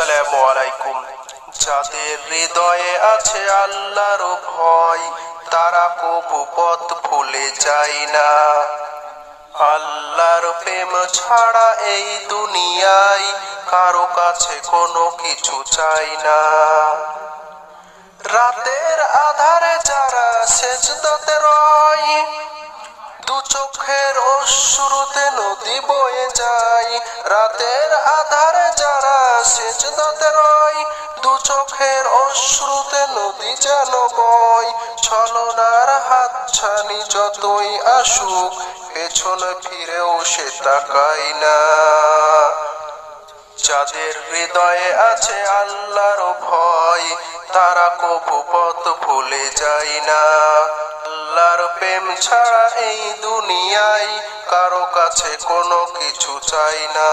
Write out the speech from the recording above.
আসসালামু আলাইকুম। যাদের হৃদয়ে আছে আল্লাহর ভয়, তারা কবু পথ ভুলে যায় না। আল্লাহর প্রেম ছাড়া এই দুনিয়ায় কারো কাছে কোনো কিছু চাই না। রাতের আধারে যারা সেজদাতে রয়, দু চোখের অশ্রুতে নদী বয়ে যায়। রাতের আধারে যারা সেজদাতে রয়, দু চোখের অশ্রুতে নদী যেন বয়। ছলনার হাতছানি যতই আসুক, পেছনে ফিরেও সে তাকায় না। যাদের হৃদয়ে আছে আল্লাহর ভয়, তারা কবু পথ ভুলে যায় না। আল্লাহর প্রেম ছাড়া এই দুনিয়ায় কারো কাছে কোনো কিছু চাই না।